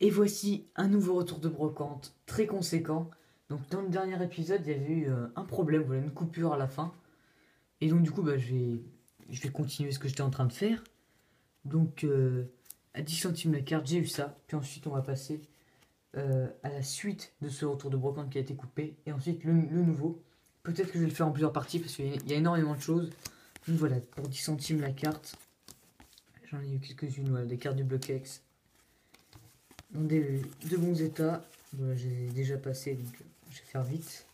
Et voici un nouveau retour de brocante très conséquent. Donc dans le dernier épisode, il y avait eu un problème, voilà, une coupure à la fin. Et donc du coup, je vais continuer ce que j'étais en train de faire. Donc à 10 centimes la carte, j'ai eu ça. Puis ensuite, on va passer à la suite de ce retour de brocante qui a été coupé. Et ensuite, le nouveau. Peut-être que je vais le faire en plusieurs parties parce qu'il y a énormément de choses. Donc voilà, pour 10 centimes la carte, j'en ai eu quelques-unes, voilà, des cartes du Bloquex dans de bons états. Voilà, j'ai déjà passé, donc je vais faire vite.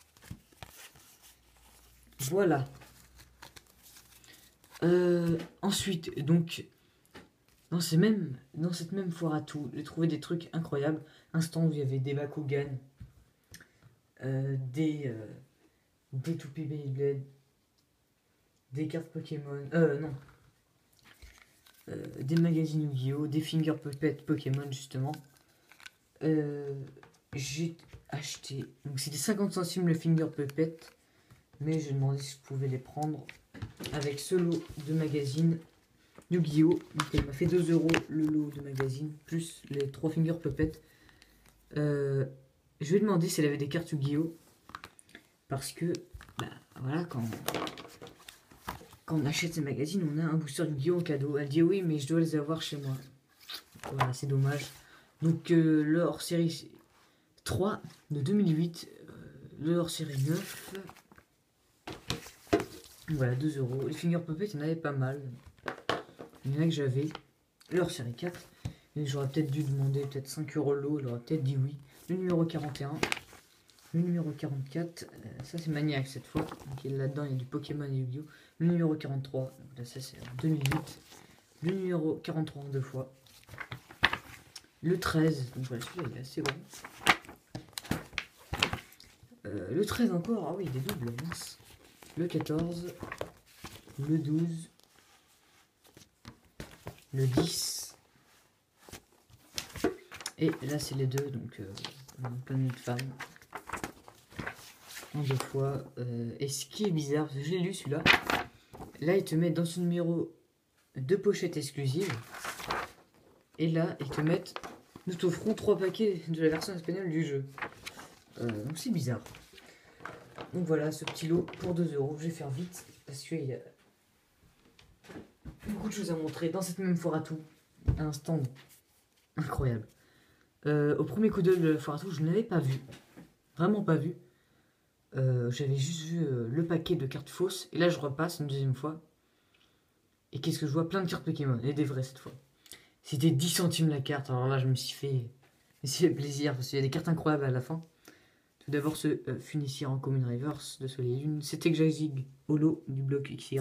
Voilà. Ensuite, donc, dans cette même foire à tout, j'ai trouvé des trucs incroyables. Un stand où il y avait des Bakugan, des toupies Beyblade, des cartes Pokémon, non, des magazines Yu-Gi-Oh!, des Finger Puppet Pokémon, justement. Euh, j'ai acheté, donc c'était 50 centimes le Finger Puppet, mais je demandais si je pouvais les prendre avec ce lot de magazines Yu-Gi-Oh! Donc elle m'a fait 2 € le lot de magazines, plus les 3 Finger Puppet. Je lui ai demandé si elle avait des cartes Yu-Gi-Oh! Parce que, voilà, quand on achète ces magazines, on a un booster Yu-Gi-Oh! En cadeau. Elle dit oui, mais je dois les avoir chez moi. Voilà, c'est dommage. Donc le hors-série 3 de 2008, le hors-série 9. Voilà, 2 €. Les Finger Puppet, il y en avait pas mal. Il y en a que j'avais. Le hors-série 4. Et j'aurais peut-être dû demander peut-être 5 € le lot. Il aurait peut-être dit oui. Le numéro 41. Le numéro 44. Ça, c'est Maniac cette fois. Donc là-dedans, il y a du Pokémon et Yu-Gi-Oh! Le numéro 43. Donc là, ça, c'est en 2008. Le numéro 43 en 2 fois. Le 13. Donc voilà, celui-là, il est assez bon. Le 13 encore. Ah oui, des doubles. Mince. Le 14. Le 12. Le 10. Et là, c'est les deux. Donc, plein de femmes. En 2 fois. Et ce qui est bizarre, parce que j'ai lu celui-là. Là, ils te mettent dans ce numéro 2 pochettes exclusives. Et là, ils te mettent. Nous t'offrons 3 paquets de la version espagnole du jeu. Donc c'est bizarre. Donc voilà, ce petit lot pour 2 €. Je vais faire vite parce qu'il y a beaucoup de choses à montrer dans cette même foire à tout. Un stand incroyable. Au premier coup d'œil de la foire à tout, je ne l'avais pas vu. Vraiment pas vu. J'avais juste vu le paquet de cartes fausses. Et là, je repasse une deuxième fois. Et qu'est-ce que je vois? Plein de cartes Pokémon. Et des vraies cette fois. C'était 10 centimes la carte. Alors là, je me suis fait plaisir. Parce qu'il y a des cartes incroyables à la fin. Tout d'abord, ce Funicier en Common Reverse de Soleil et Lune. C'était Jazzig Holo du bloc XY.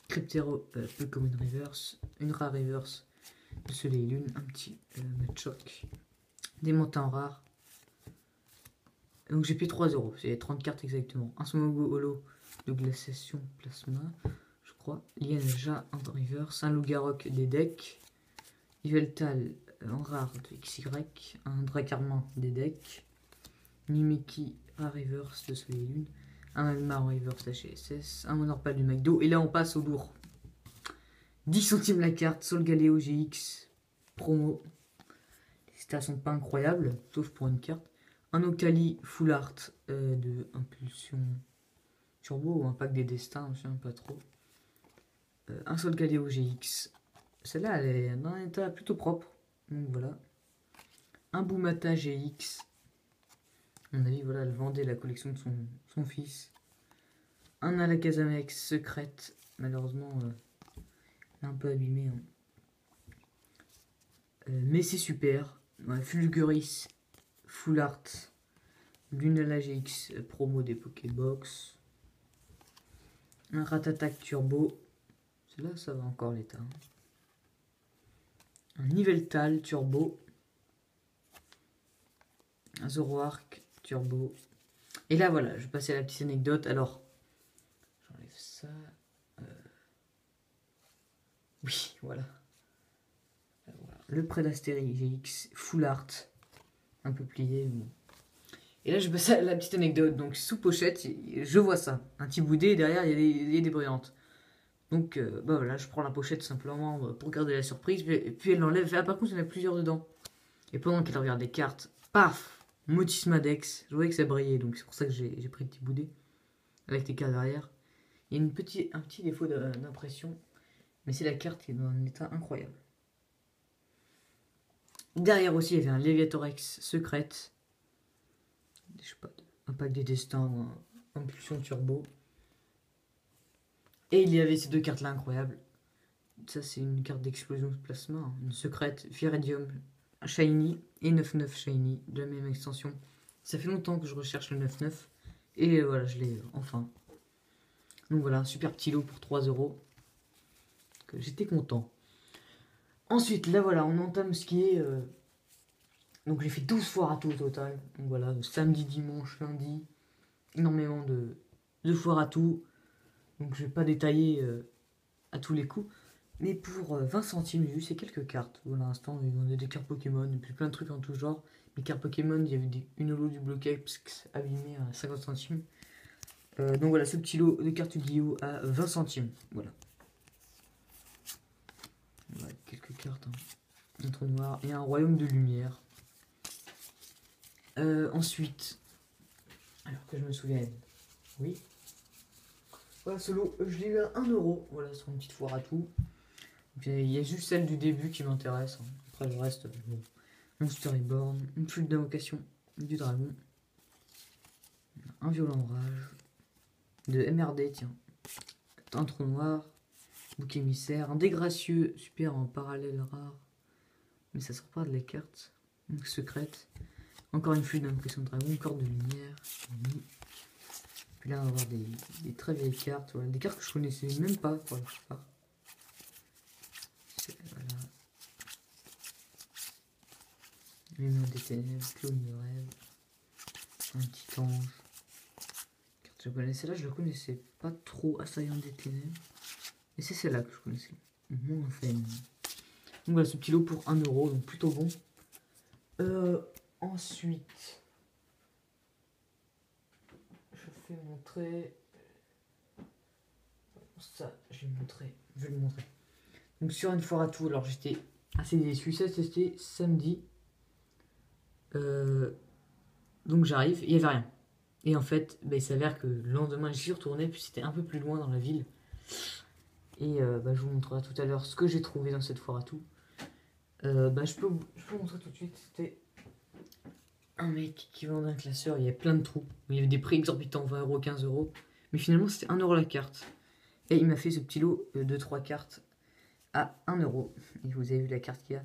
Cryptero peu Common Reverse. Une rare Reverse de Soleil et Lune. Un petit Machoc. Des montants rares. Donc j'ai payé 3 €. C'est 30 cartes exactement. Un Smogo Holo de Glaciation Plasma. Je crois. Lienja en Reverse. Un Lougarok des decks. Yveltal en rare de XY. Un Dracarmin des decks. Nimeki en reverse de Soleil et Lune. Un Magmar en reverse HSS. Un Monorpal du McDo. Et là, on passe au lourd. 10 centimes la carte. Solgaleo GX. Promo. Les stats sont pas incroyables, sauf pour une carte. Un Octali Full Art de Impulsion Turbo ou un pack des destins, je ne sais pas trop. Un Solgaleo GX. Celle-là, elle est dans un état plutôt propre. Donc voilà. Un Boumata GX. À mon avis, voilà, elle vendait la collection de son fils. Un Alakazamex secrète. Malheureusement, elle est un peu abîmée. Hein. Mais c'est super. Ouais, Fulguris, Full Art, Lunala GX promo des Pokébox. Un Ratatak Turbo. Celui-là, ça va encore l'état. Hein. Un Niveltal Turbo. Un Zoroark Turbo. Et là, voilà, je vais passer à la petite anecdote. Alors, j'enlève ça. Oui, voilà. Le Prédastérie GX Full Art. Un peu plié. Mais... Et là, je passe à la petite anecdote. Donc, sous pochette, je vois ça. Un petit boudet, et derrière, il y a des brillantes. Donc, voilà, je prends la pochette simplement pour garder la surprise. Puis elle l'enlève. Ah, par contre, il y en a plusieurs dedans. Et pendant qu'elle regarde les cartes, paf, Motisma Dex. Je voyais que ça brillait, donc c'est pour ça que j'ai pris le petit boudet avec les cartes derrière. Il y a un petit défaut d'impression, mais c'est la carte qui est dans un état incroyable. Derrière aussi, il y avait un Léviathorex secrète. Je sais pas, un pack des destins ou un impulsion turbo. Et il y avait ces deux cartes là incroyables. Ça, c'est une carte d'explosion de plasma, hein. Une secrète, Viridium Shiny et 9-9 Shiny de la même extension. Ça fait longtemps que je recherche le 9-9. Et voilà, je l'ai enfin. Donc voilà, un super petit lot pour 3 €. J'étais content. Ensuite, là voilà, on entame ce qui est. Donc j'ai fait 12 foires à tout au total. Donc voilà, samedi, dimanche, lundi. Énormément de foires à tout. Donc je vais pas détailler à tous les coups. Mais pour 20 centimes, j'ai eu ces quelques cartes. Voilà, à l'instant, on a des cartes Pokémon et puis plein de trucs en tout genre. Les cartes Pokémon, il y avait une holo du Bloquex abîmée à 50 centimes. Donc voilà, ce petit lot de cartes Yu-Gi-Oh! À 20 centimes. Voilà. Voilà quelques cartes. Hein. Un trou noir et un royaume de lumière. Ensuite, alors que je me souvienne, oui. Voilà, ce lot, je l'ai eu à 1 €. Voilà, sur une petite foire à tout. Il y a juste celle du début qui m'intéresse. Hein. Après le reste, bon. Monster Reborn, une flûte d'invocation du dragon, un violent rage, de MRD, tiens, un trou noir, bouc émissaire, un dégracieux super en parallèle rare, mais ça sort pas de la carte, donc secrète, encore une flûte d'invocation de dragon, corde de lumière, puis là on va avoir des très vieilles cartes, voilà, des cartes que je connaissais même pas pour la plupart. Voilà. Lumière des ténèbres, clone de rêve, un petit ange. Carte japonaise, celle-là je la connaissais pas trop, assaillant des ténèbres. Et c'est celle-là que je connaissais. Moins faible. Donc voilà ce petit lot pour 1 €, donc plutôt bon. Ensuite, je vais montrer. Ça, je vais le montrer. Donc sur une foire à tout, alors j'étais assez déçu. Ça c'était samedi. Donc j'arrive, il n'y avait rien. Et en fait, il s'avère que le lendemain j'y suis retourné, puis c'était un peu plus loin dans la ville. Et je vous montrerai tout à l'heure ce que j'ai trouvé dans cette foire à tout. Je peux vous montrer tout de suite. C'était un mec qui vendait un classeur. Il y avait plein de trous. Il y avait des prix exorbitants, 20 €, 15 €. Mais finalement, c'était 1 € la carte. Et il m'a fait ce petit lot de 3 cartes à 1 €. Et vous avez vu la carte qu'il y a.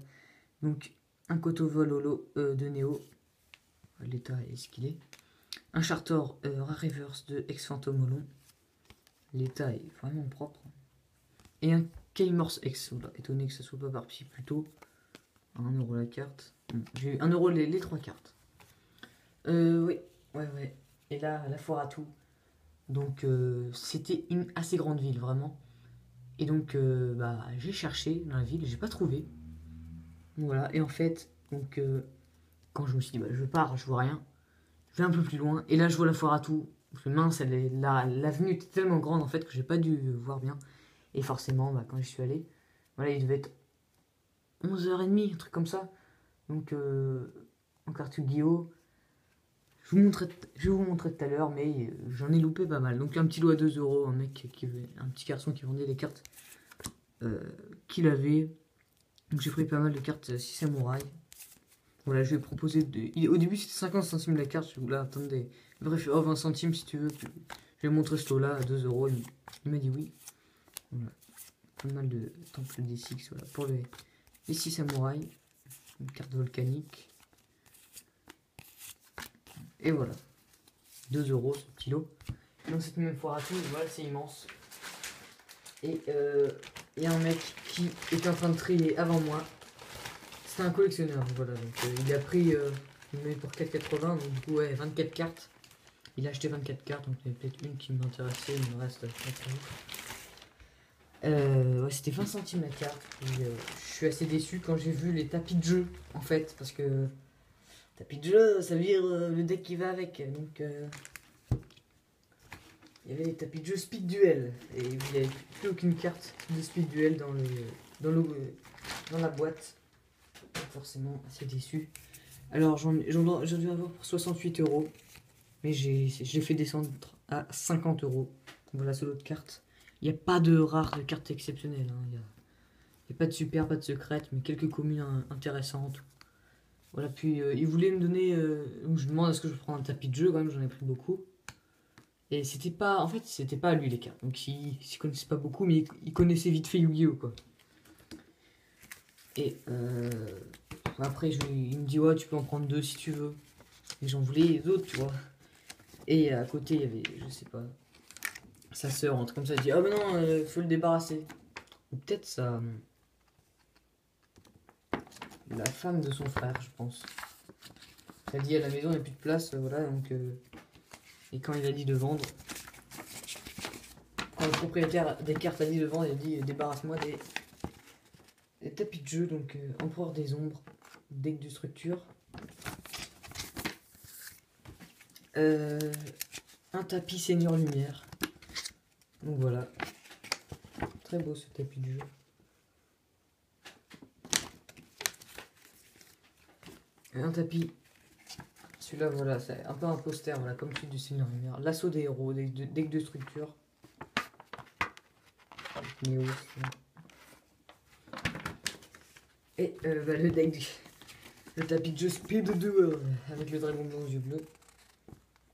Donc, un Kotovol holo de Néo. L'état est ce qu'il est. Un Chartor Rare Reverse de Ex-Phantom Holon. L'état est vraiment propre. Et un K-Morse X. Voilà, étonné que ça soit pas parti plus tôt. 1 € la carte. Bon, j'ai eu 1 € les 3 cartes. Oui, ouais. Et là, la foire à tout. Donc, c'était une assez grande ville, vraiment. Et donc, j'ai cherché dans la ville, j'ai pas trouvé. Voilà, et en fait, donc, quand je me suis dit, je pars, je vois rien. Je vais un peu plus loin, et là, je vois la foire à tout. Mince, l'avenue était tellement grande, en fait, que j'ai pas dû voir bien. Et forcément, quand j'y suis allé, voilà, il devait être 11h30, un truc comme ça. Donc, en carte Yu-Gi-Oh! Je vais vous montrer tout à l'heure, mais j'en ai loupé pas mal. Donc un petit lot à 2 €, un petit garçon qui vendait les cartes qu'il avait. Donc j'ai pris pas mal de cartes 6 samouraïs. Voilà, je vais proposer au début c'était 50 centimes la carte, je là attendez. Bref, 20 centimes si tu veux. Je vais montrer ce lot là à 2 €. Il m'a dit oui. Voilà. Pas mal de temple D6, voilà. Pour les 6 samouraïs. Une carte volcanique. Et voilà. 2 € ce petit lot. Dans cette même foire à tout, voilà, c'est immense. Et il y a un mec qui est en train de trier avant moi. C'est un collectionneur, voilà. Donc il a pris, il m'a pour 4,80, donc du coup, ouais, 24 cartes. Il a acheté 24 cartes, donc il y avait peut-être une qui m'intéressait, il me reste 4 ouais, c'était 20 centimes la carte. Et, je suis assez déçu quand j'ai vu les tapis de jeu, en fait, parce que tapis de jeu, ça veut dire le deck qui va avec. Donc, il y avait les tapis de jeu Speed Duel. Et il n'y avait plus aucune carte de Speed Duel dans la boîte. Forcément assez déçu. Alors j'en dû avoir pour 68 €. Mais j'ai fait descendre à 50 €. Voilà ce lot de cartes. Il n'y a pas de rares de cartes exceptionnelles. Hein. Il n'y a pas de super, pas de secrète, mais quelques communes intéressantes. Voilà, puis il voulait me donner. Donc je demande est-ce que je prends un tapis de jeu, quand même, j'en ai pris beaucoup. Et c'était pas. En fait, c'était pas à lui les cartes. Donc il s'y connaissait pas beaucoup, mais il connaissait vite fait Yu-Gi-Oh! Quoi. Et après, il me dit ouais, tu peux en prendre 2 si tu veux. Et j'en voulais les autres, tu vois. Et à côté, il y avait, je sais pas, sa sœur, un truc comme ça. Elle dit ah, mais non, faut le débarrasser. Ou peut-être ça. La femme de son frère, je pense. Elle dit à la maison, il n'y a plus de place, voilà, donc. Et quand il a dit de vendre, quand le propriétaire des cartes a dit de vendre, il a dit débarrasse-moi des tapis de jeu, donc Empereur des Ombres, deck de structure. Un tapis Seigneur Lumière. Donc voilà. Très beau ce tapis de jeu. Un tapis. Celui-là, voilà, c'est un peu un poster, voilà, comme celui du Seigneur Lumière. L'assaut des héros, deck de structure. Néo, et bah, le deck le tapis de jeu Speed 2 avec le dragon blanc aux yeux bleus.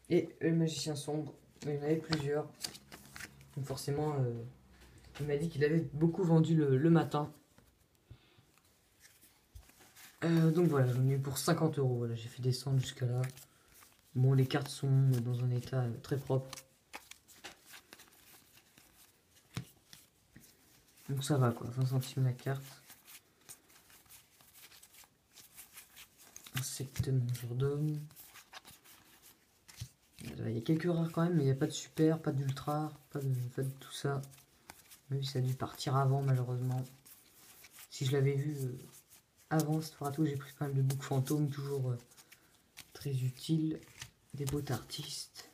Et le magicien sombre. Il y en avait plusieurs. Donc forcément, il m'a dit qu'il avait beaucoup vendu le matin. Donc voilà, j'en ai eu pour 50 €. Voilà, j'ai fait descendre jusqu'à là. Bon, les cartes sont dans un état très propre. Donc ça va quoi, 20 centimes la carte. Insecte mangeur d'homme. Il y a quelques rares quand même, mais il n'y a pas de super, pas d'ultra, pas de tout ça. Même si ça a dû partir avant malheureusement. Si je l'avais vu avant cette fois tout, j'ai pris quand même de boucs fantômes, toujours très utile. Des beaux artistes.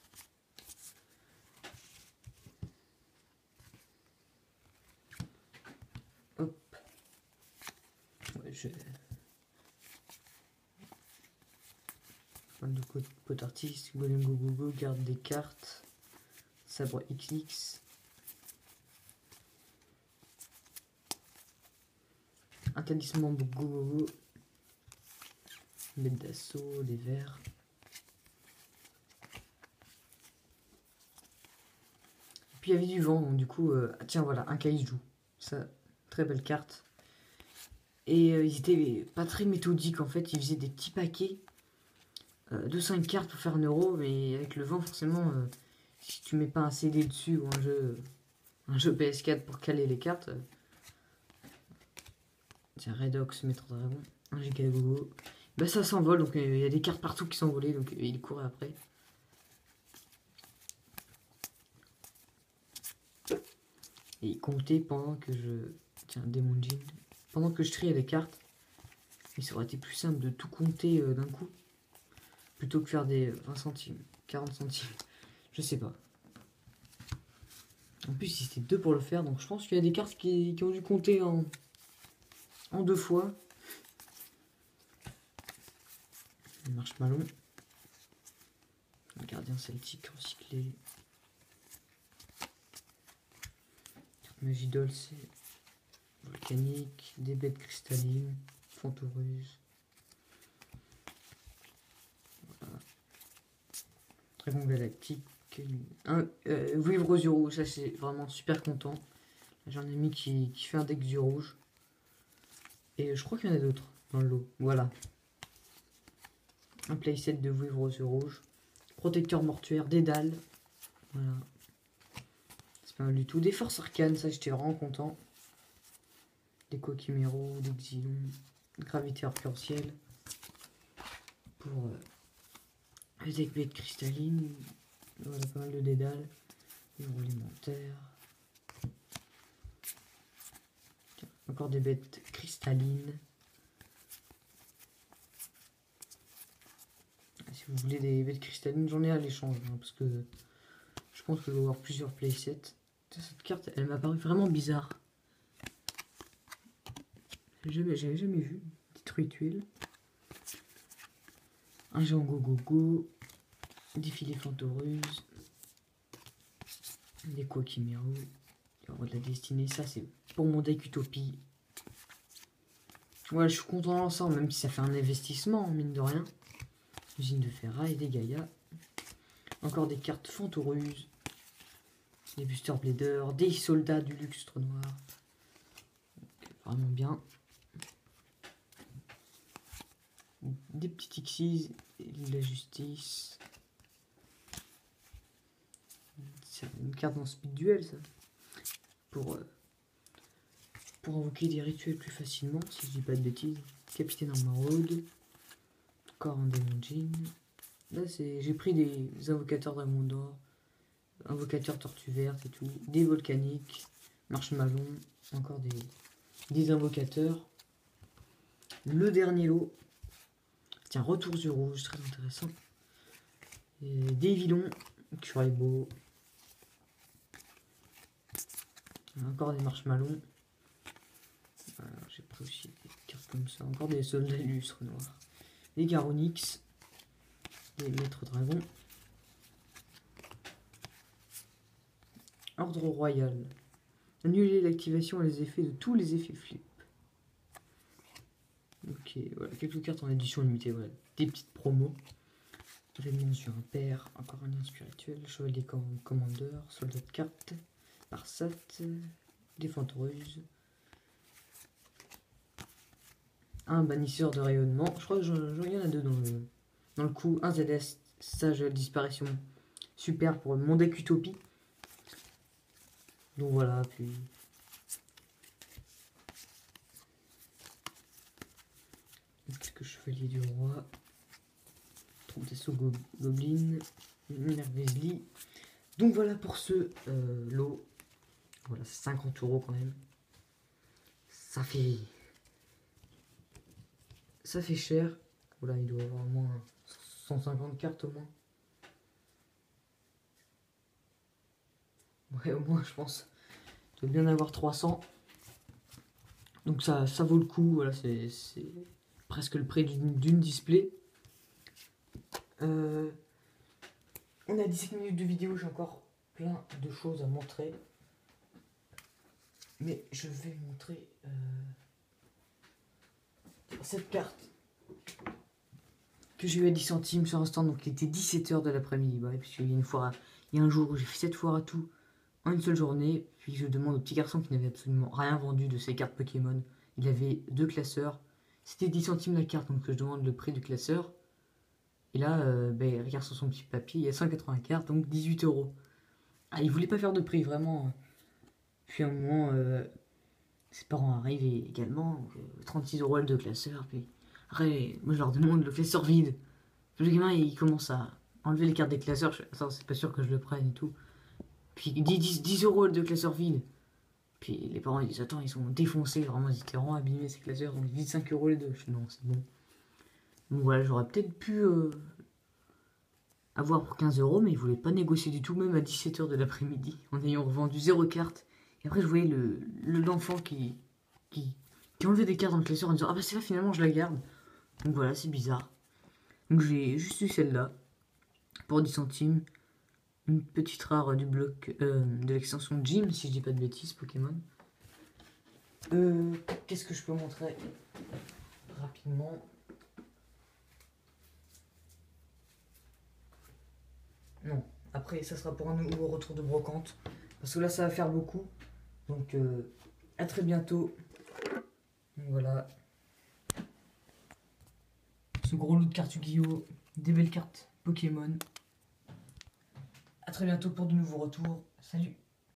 Hop. Ouais, de pot artiste, golem go go go, garde des cartes, sabre XX, un talisman go go go, bête d'assaut, des verres. Puis il y avait du vent, donc du coup, tiens voilà, un kaiju, ça, très belle carte. Et ils étaient pas très méthodiques en fait, ils faisaient des petits paquets de 5 cartes pour faire 1 €, mais avec le vent forcément, si tu mets pas un CD dessus ou un jeu PS4 pour caler les cartes, tiens, Redox, Maître Dragon, un Gigagogo, bah ça s'envole, donc il y a des cartes partout qui s'envolaient, donc il courait après. Et il comptait pendant que je... Tiens, Demon Jean. Pendant que je triais les cartes, il ça aurait été plus simple de tout compter d'un coup, plutôt que faire des 20 centimes, 40 centimes, je sais pas. En plus, c'était 2 pour le faire, donc je pense qu'il y a des cartes qui ont dû compter en 2 fois. Le marshmallow. Le gardien celtique recyclé. Carte magie dolce. Volcanique. Des bêtes cristallines. Fontoruse. Voilà. Dragon galactique. Vivre aux yeux rouges, ça c'est vraiment super content. J'en ai mis qui fait un deck yeux rouges. Et je crois qu'il y en a d'autres dans le lot. Voilà. Un playset de vivre aux yeux rouges. Protecteur mortuaire, des dalles. Voilà. C'est pas mal du tout. Des forces arcanes, ça j'étais vraiment content. Des Kokimero, des Xylon. Gravité arc-en-ciel. Pour les deck bêtes cristallines. Voilà, pas mal de dédales. Livre alimentaire. Encore des bêtes cristallines. Si vous voulez des bêtes cristallines, j'en ai à l'échange. Hein, parce que je pense que je vais avoir plusieurs playsets. Cette carte, elle m'a paru vraiment bizarre. J'avais jamais vu. Truituile. Un géant Go-Go-Go. Défilé Fantoruse. Des Quackimiru. Le roi de la destinée. Ça, c'est pour mon deck Utopie. Ouais, je suis content d'ensemble, même si ça fait un investissement, mine de rien. Usine de ferraille, des Gaïa. Encore des cartes Fantoruse. Des Buster Blader. Des soldats du lustre noir. Donc, vraiment bien. Des petits Xyz. De la justice. C'est une carte dans Speed Duel, ça. Pour invoquer des rituels plus facilement, si je dis pas de bêtises. Capitaine en maraude. Encore un Demon Djinn. Là, j'ai pris des invocateurs Dragon d'or. Invocateurs Tortue Verte et tout. Des volcaniques. Marshmallow. Encore des invocateurs. Le dernier lot. Tiens, retour du rouge, très intéressant. Et des vilons. Curebo. Encore des marshmallows. Voilà, j'ai pris aussi des cartes comme ça. Encore des soldats lustres noirs. Des Garonix. Des maîtres dragons. Ordre royal. Annuler l'activation et les effets de tous les effets flip. Ok, voilà, quelques cartes en édition limitée, voilà. Des petites promos. Événement sur un père, encore un lien spirituel, chevalier commandeur, soldat de cartes, Parsat, des Fantoruses. Un bannisseur de rayonnement. Je crois que il y en a deux dans le coup. Un ZS, sage de disparition. Super pour mon deck Utopie. Donc voilà, puis... Quelques chevaliers du roi. Troupe d'assaut Goblin. Nervezli. Donc voilà pour ce lot. Voilà, c'est 50 € quand même. Ça fait cher. Voilà, il doit avoir au moins 150 cartes au moins. Ouais, au moins, je pense. Il doit bien avoir 300. Donc ça vaut le coup. Voilà, c'est presque le prix d'une display. On a 17 minutes de vidéo. J'ai encore plein de choses à montrer. Mais je vais montrer cette carte que j'ai eu à 10 centimes sur un stand. Donc il était 17 h de l'après-midi. Bah, puisqu'il y a il y a un jour où j'ai fait 7 foires à tout en une seule journée. Puis je demande au petit garçon qui n'avait absolument rien vendu de ses cartes Pokémon. Il avait 2 classeurs. C'était 10 centimes la carte. Donc je demande le prix du classeur. Et là, il regarde sur son petit papier. Il y a 180 cartes. Donc 18 €. Ah, il voulait pas faire de prix, vraiment. Puis à un moment, ses parents arrivent également. Donc, 36 € le 2 classeurs. Puis après, moi je leur demande le classeur vide. Puis le gamin il commence à enlever les cartes des classeurs. Je fais, attends, c'est pas sûr que je le prenne et tout. Puis il dit 10 € le 2 classeurs vide. Puis les parents ils disent attends, ils sont défoncés, vraiment ils étaient vraiment abîmés ces classeurs. Donc ils disent 5 € les deux. Je fais non, c'est bon. Donc voilà, j'aurais peut-être pu avoir pour 15 €, mais ils voulaient pas négocier du tout, même à 17 h de l'après-midi, en ayant revendu 0 carte. Et après je voyais l'enfant qui enlevait des cartes dans le classeur en disant ah bah c'est là finalement je la garde. Donc voilà, c'est bizarre. Donc j'ai juste eu celle-là pour 10 centimes. Une petite rare du bloc de l'extension Gym, si je dis pas de bêtises, Pokémon. Qu'est-ce que je peux montrer rapidement? Non, après ça sera pour un nouveau retour de brocante. Parce que là ça va faire beaucoup. Donc à très bientôt. Donc, voilà. Ce gros lot de cartes Yu-Gi-Oh! Des belles cartes Pokémon. A très bientôt pour de nouveaux retours. Salut!